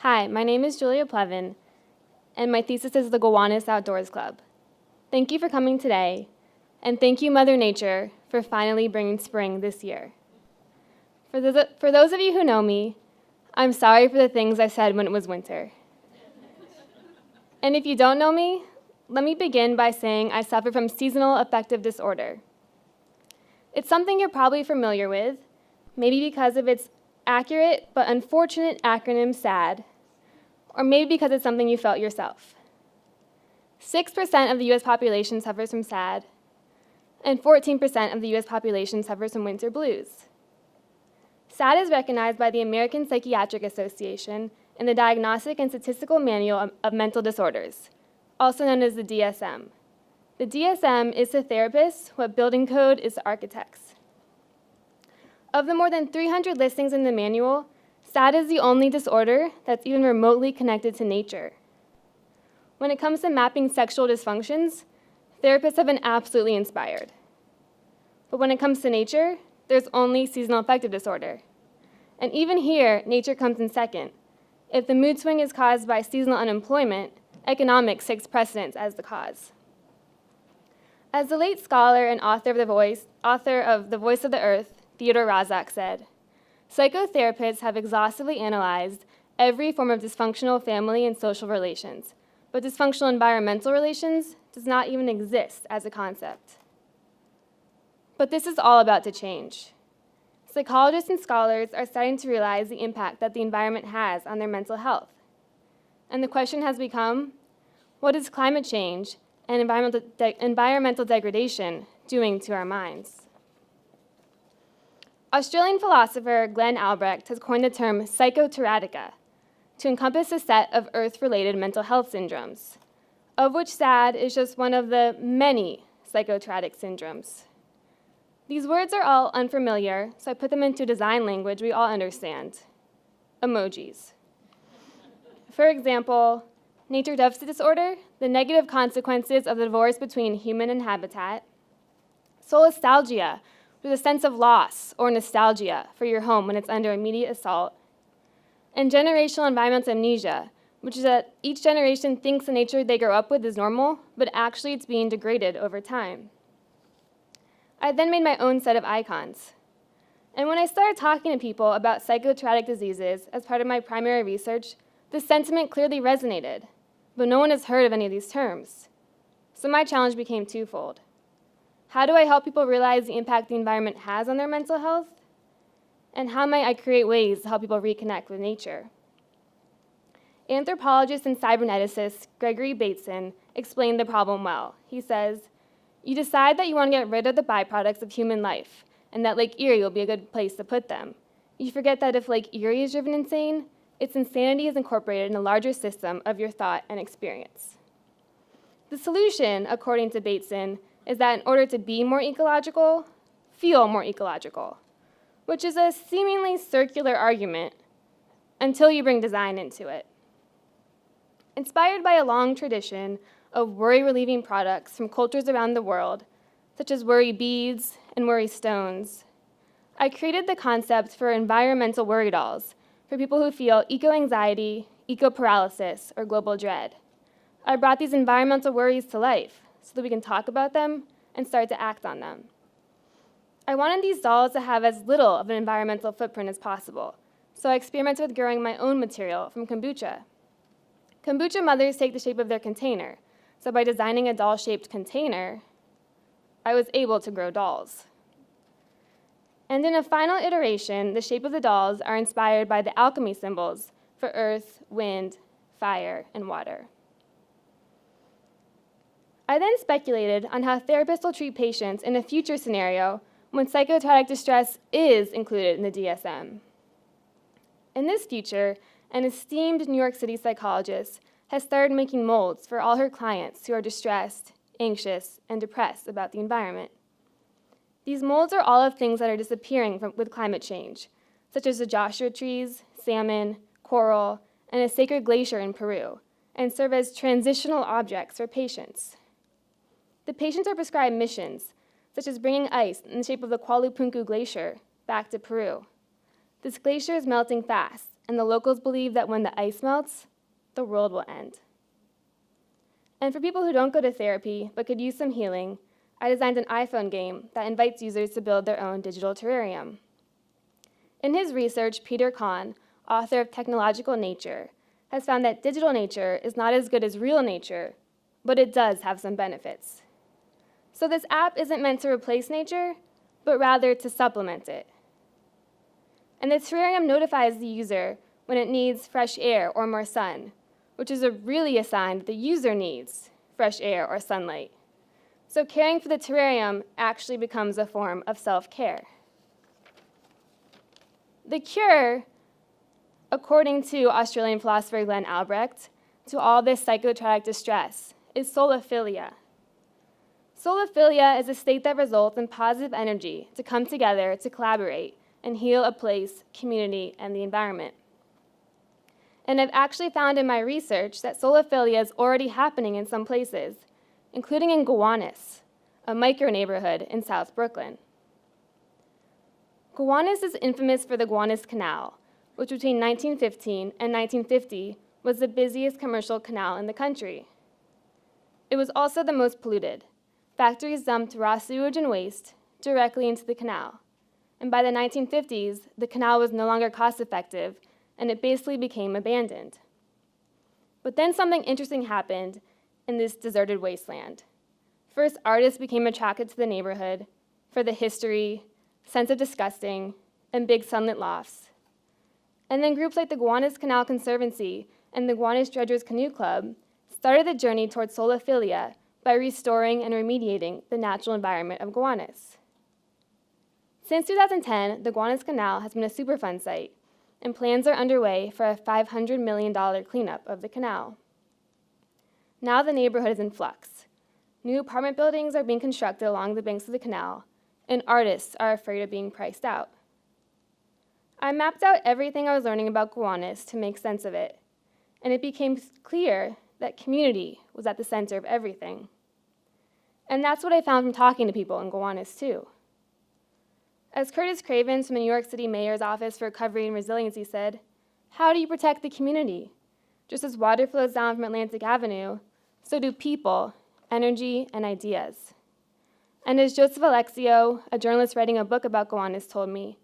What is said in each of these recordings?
Hi, my name is Julia Plevin, and my thesis is the Gowanus Outdoors Club. Thank you for coming today, and thank you, Mother Nature, for finally bringing spring this year. For those of you who know me, I'm sorry for the things I said when it was winter. And if you don't know me, let me begin by saying I suffer from seasonal affective disorder. It's something you're probably familiar with, maybe because of its accurate but unfortunate acronym SAD, or maybe because it's something you felt yourself. 6% of the US population suffers from SAD, and 14% of the US population suffers from winter blues. SAD is recognized by the American Psychiatric Association in the Diagnostic and Statistical Manual of Mental Disorders, also known as the DSM. The DSM is to therapists what building code is to architects. Of the more than 300 listings in the manual, SAD is the only disorder that's even remotely connected to nature. When it comes to mapping sexual dysfunctions, therapists have been absolutely inspired. But when it comes to nature, there's only seasonal affective disorder. And even here, nature comes in second. If the mood swing is caused by seasonal unemployment, economics takes precedence as the cause. As the late scholar and author of The Voice of the Earth, Theodore Roszak said, psychotherapists have exhaustively analyzed every form of dysfunctional family and social relations, but dysfunctional environmental relations does not even exist as a concept. But this is all about to change. Psychologists and scholars are starting to realize the impact that the environment has on their mental health. And the question has become, what is climate change and environmental degradation doing to our minds? Australian philosopher Glenn Albrecht has coined the term psychoterratica to encompass a set of Earth-related mental health syndromes, of which SAD is just one of the many psychoterratic syndromes. These words are all unfamiliar, so I put them into design language we all understand: emojis. For example, nature deficit disorder, the negative consequences of the divorce between human and habitat; solastalgia, with a sense of loss or nostalgia for your home when it's under immediate assault; and generational environmental amnesia, which is that each generation thinks the nature they grow up with is normal, but actually it's being degraded over time. I then made my own set of icons. And when I started talking to people about psychoterratic diseases as part of my primary research, the sentiment clearly resonated, but no one has heard of any of these terms. So my challenge became twofold. How do I help people realize the impact the environment has on their mental health? And how might I create ways to help people reconnect with nature? Anthropologist and cyberneticist Gregory Bateson explained the problem well. He says, you decide that you want to get rid of the byproducts of human life, and that Lake Erie will be a good place to put them. You forget that if Lake Erie is driven insane, its insanity is incorporated in a larger system of your thought and experience. The solution, according to Bateson, is that in order to be more ecological, feel more ecological, which is a seemingly circular argument until you bring design into it. Inspired by a long tradition of worry-relieving products from cultures around the world, such as worry beads and worry stones, I created the concept for environmental worry dolls for people who feel eco-anxiety, eco-paralysis, or global dread. I brought these environmental worries to life so that we can talk about them and start to act on them. I wanted these dolls to have as little of an environmental footprint as possible, so I experimented with growing my own material from kombucha. Kombucha mothers take the shape of their container, so by designing a doll-shaped container, I was able to grow dolls. And in a final iteration, the shape of the dolls are inspired by the alchemy symbols for earth, wind, fire, and water. I then speculated on how therapists will treat patients in a future scenario when psychoterratic distress is included in the DSM. In this future, an esteemed New York City psychologist has started making molds for all her clients who are distressed, anxious, and depressed about the environment. These molds are all of things that are disappearing with climate change, such as the Joshua trees, salmon, coral, and a sacred glacier in Peru, and serve as transitional objects for patients. The patients are prescribed missions, such as bringing ice in the shape of the Kuala Lumpur Glacier back to Peru. This glacier is melting fast, and the locals believe that when the ice melts, the world will end. And for people who don't go to therapy but could use some healing, I designed an iPhone game that invites users to build their own digital terrarium. In his research, Peter Kahn, author of Technological Nature, has found that digital nature is not as good as real nature, but it does have some benefits. So this app isn't meant to replace nature, but rather to supplement it. And the terrarium notifies the user when it needs fresh air or more sun, which is really a sign that the user needs fresh air or sunlight. So caring for the terrarium actually becomes a form of self-care. The cure, according to Australian philosopher Glenn Albrecht, to all this psychoterratic distress is soliphilia. Soliphilia is a state that results in positive energy to come together to collaborate and heal a place, community, and the environment. And I've actually found in my research that soliphilia is already happening in some places, including in Gowanus, a micro-neighborhood in South Brooklyn. Gowanus is infamous for the Gowanus Canal, which between 1915 and 1950 was the busiest commercial canal in the country. It was also the most polluted. Factories dumped raw sewage and waste directly into the canal. And by the 1950s, the canal was no longer cost-effective, and it basically became abandoned. But then something interesting happened in this deserted wasteland. First, artists became attracted to the neighborhood for the history, sense of disgusting, and big sunlit lofts. And then groups like the Gowanus Canal Conservancy and the Gowanus Dredgers Canoe Club started the journey towards soliphilia by restoring and remediating the natural environment of Gowanus. Since 2010, the Gowanus Canal has been a Superfund site, and plans are underway for a $500 million cleanup of the canal. Now the neighborhood is in flux. New apartment buildings are being constructed along the banks of the canal, and artists are afraid of being priced out. I mapped out everything I was learning about Gowanus to make sense of it, and it became clear that community was at the center of everything. And that's what I found from talking to people in Gowanus, too. As Curtis Cravens from the New York City Mayor's Office for Recovery and Resiliency said, how do you protect the community? Just as water flows down from Atlantic Avenue, so do people, energy, and ideas. And as Joseph Alexio, a journalist writing a book about Gowanus, told me,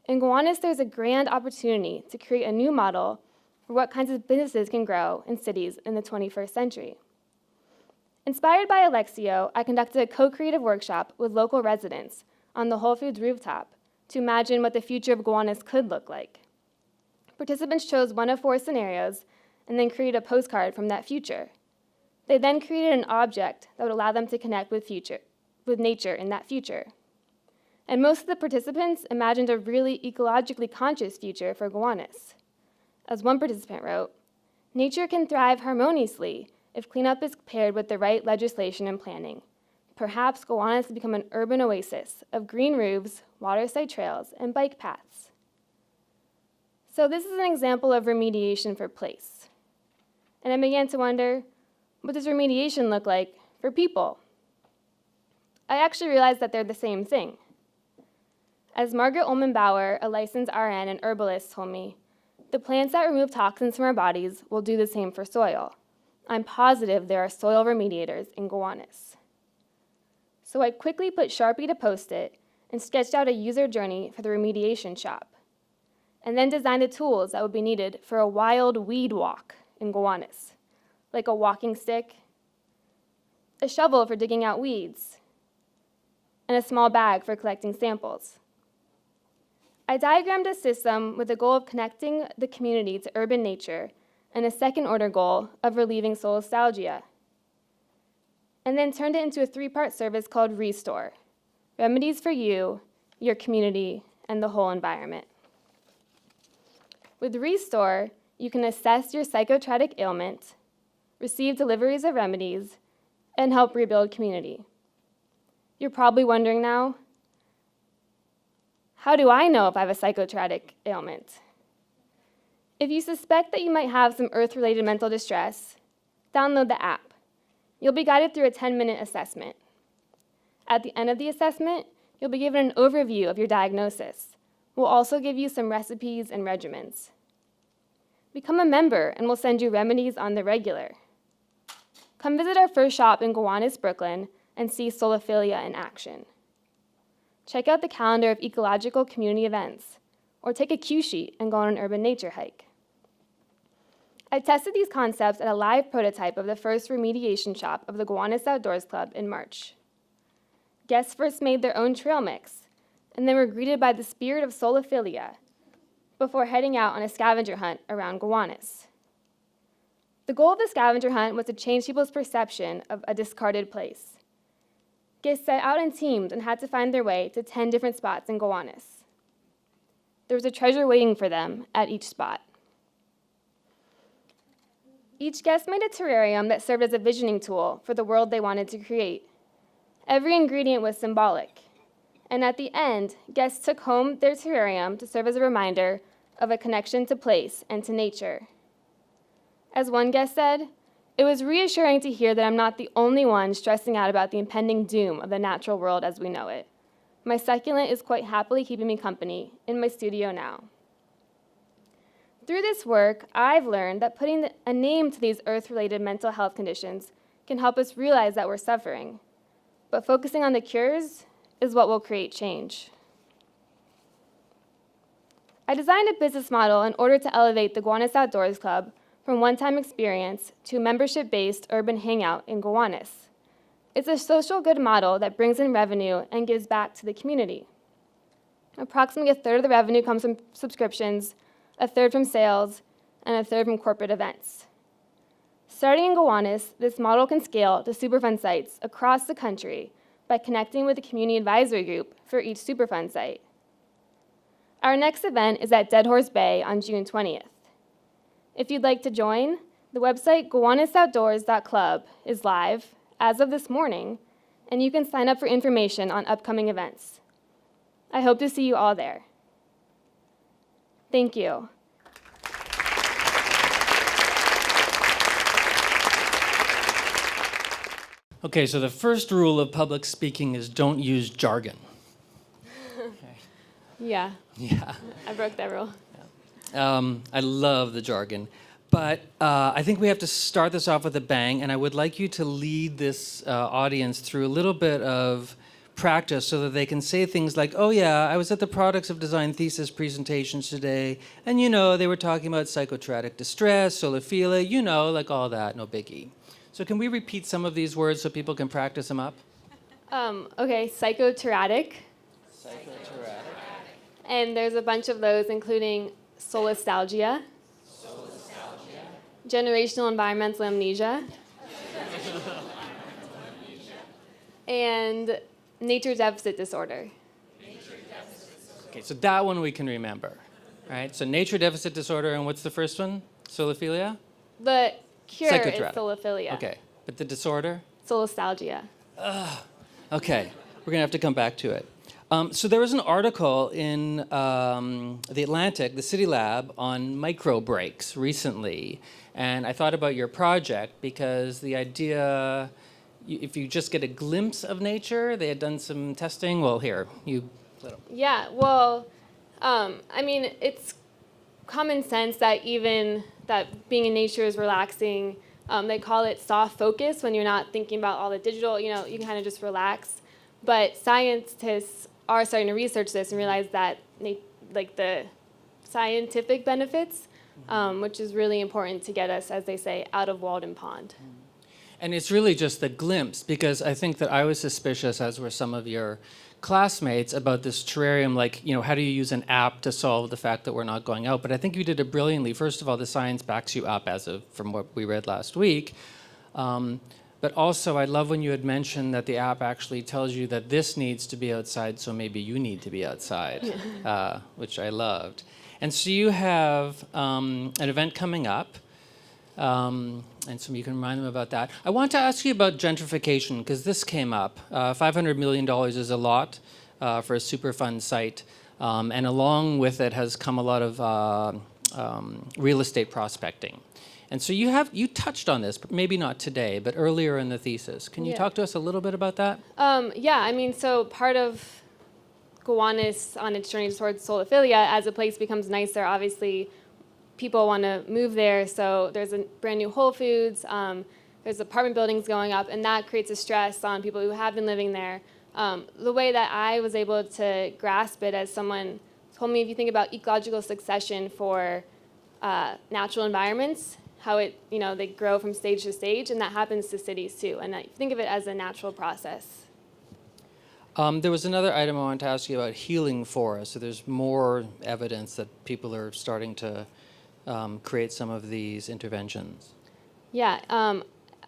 in Gowanus there's a grand opportunity to create a new model for what kinds of businesses can grow in cities in the 21st century. Inspired by Alexio, I conducted a co-creative workshop with local residents on the Whole Foods rooftop to imagine what the future of Gowanus could look like. Participants chose one of 4 scenarios and then created a postcard from that future. They then created an object that would allow them to connect with nature in that future. And most of the participants imagined a really ecologically conscious future for Gowanus. As one participant wrote, nature can thrive harmoniously if cleanup is paired with the right legislation and planning. Perhaps Gowanus will become an urban oasis of green roofs, waterside trails, and bike paths. So this is an example of remediation for place. And I began to wonder, what does remediation look like for people? I actually realized that they're the same thing. As Margaret Ullman Bauer, a licensed RN and herbalist, told me, the plants that remove toxins from our bodies will do the same for soil. I'm positive there are soil remediators in Gowanus. So I quickly put Sharpie to Post-it and sketched out a user journey for the remediation shop, and then designed the tools that would be needed for a wild weed walk in Gowanus, like a walking stick, a shovel for digging out weeds, and a small bag for collecting samples. I diagrammed a system with the goal of connecting the community to urban nature and a second-order goal of relieving solastalgia, and then turned it into a 3-part service called Restore, remedies for you, your community, and the whole environment. With Restore, you can assess your psychoterratic ailment, receive deliveries of remedies, and help rebuild community. You're probably wondering now, how do I know if I have a psychoterratic ailment? If you suspect that you might have some earth-related mental distress, download the app. You'll be guided through a 10-minute assessment. At the end of the assessment, you'll be given an overview of your diagnosis. We'll also give you some recipes and regimens. Become a member and we'll send you remedies on the regular. Come visit our first shop in Gowanus, Brooklyn, and see soliphilia in action. Check out the calendar of ecological community events, or take a cue sheet and go on an urban nature hike. I tested these concepts at a live prototype of the first remediation shop of the Gowanus Outdoors Club in March. Guests first made their own trail mix, and then were greeted by the spirit of soliphilia before heading out on a scavenger hunt around Gowanus. The goal of the scavenger hunt was to change people's perception of a discarded place. Guests set out in teams and had to find their way to 10 different spots in Gowanus. There was a treasure waiting for them at each spot. Each guest made a terrarium that served as a visioning tool for the world they wanted to create. Every ingredient was symbolic. And at the end, guests took home their terrarium to serve as a reminder of a connection to place and to nature. As one guest said, "It was reassuring to hear that I'm not the only one stressing out about the impending doom of the natural world as we know it. My succulent is quite happily keeping me company in my studio now." Through this work, I've learned that putting a name to these earth-related mental health conditions can help us realize that we're suffering. But focusing on the cures is what will create change. I designed a business model in order to elevate the Gowanus Outdoors Club from one-time experience to a membership-based urban hangout in Gowanus. It's a social good model that brings in revenue and gives back to the community. Approximately a third of the revenue comes from subscriptions, a third from sales, and a third from corporate events. Starting in Gowanus, this model can scale to Superfund sites across the country by connecting with the community advisory group for each Superfund site. Our next event is at Dead Horse Bay on June 20th. If you'd like to join, the website gowanusoutdoors.club is live as of this morning, and you can sign up for information on upcoming events. I hope to see you all there. Thank you. Okay, so the first rule of public speaking is don't use jargon. Okay. Yeah, Yeah. I broke that rule. I love the jargon. But I think we have to start this off with a bang, and I would like you to lead this audience through a little bit of practice so that they can say things like, "Oh yeah, I was at the Products of Design thesis presentations today, and they were talking about psychoterratic distress, soliphilia, like all that, no biggie." So can we repeat some of these words so people can practice them up? Okay, psychoterratic. Psychoterratic. And there's a bunch of those, including solastalgia, generational environmental amnesia, and nature deficit disorder. Okay, so that one we can remember, right? So nature deficit disorder, and what's the first one? Soliphilia? The cure is Psychoterratic. soliphilia. Okay, but the disorder? Solastalgia. Okay, we're going to have to come back to it. So there was an article in The Atlantic, the City Lab, on micro breaks recently. And I thought about your project because the idea, if you just get a glimpse of nature, they had done some testing. Well, here, you... Yeah, well, it's common sense that even that being in nature is relaxing. They call it soft focus when you're not thinking about all the digital, you can kind of just relax. But scientists are starting to research this and realize that the scientific benefits, which is really important to get us, as they say, out of Walden Pond. And it's really just the glimpse, because I think that I was suspicious, as were some of your classmates, about this terrarium, how do you use an app to solve the fact that we're not going out? But I think you did it brilliantly. First of all, the science backs you up from what we read last week. But also, I love when you had mentioned that the app actually tells you that this needs to be outside, so maybe you need to be outside, which I loved. And so you have an event coming up, and so you can remind them about that. I want to ask you about gentrification, because this came up. $500 million is a lot for a Superfund site, and along with it has come a lot of real estate prospecting. And so you touched on this, but maybe not today, but earlier in the thesis. Can you talk to us a little bit about that? So part of Gowanus on its journey towards soliphilia, as a place becomes nicer, obviously people want to move there, so there's a brand new Whole Foods, there's apartment buildings going up, and that creates a stress on people who have been living there. The way that I was able to grasp it, as someone told me, if you think about ecological succession for natural environments, how they grow from stage to stage, and that happens to cities too. And I think of it as a natural process. There was another item I wanted to ask you about healing forests. So there's more evidence that people are starting to create some of these interventions. Yeah,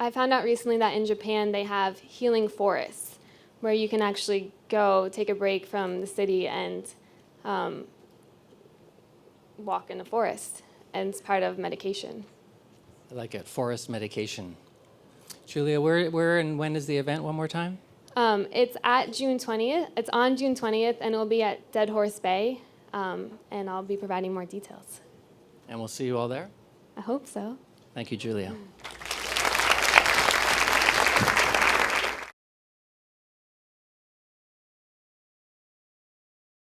I found out recently that in Japan they have healing forests, where you can actually go take a break from the city and walk in the forest, and it's part of medication. I like it, forest medication. Julia, where and when is the event one more time? It's at June 20th. It's on June 20th, and it will be at Dead Horse Bay, and I'll be providing more details. And we'll see you all there? I hope so. Thank you, Julia.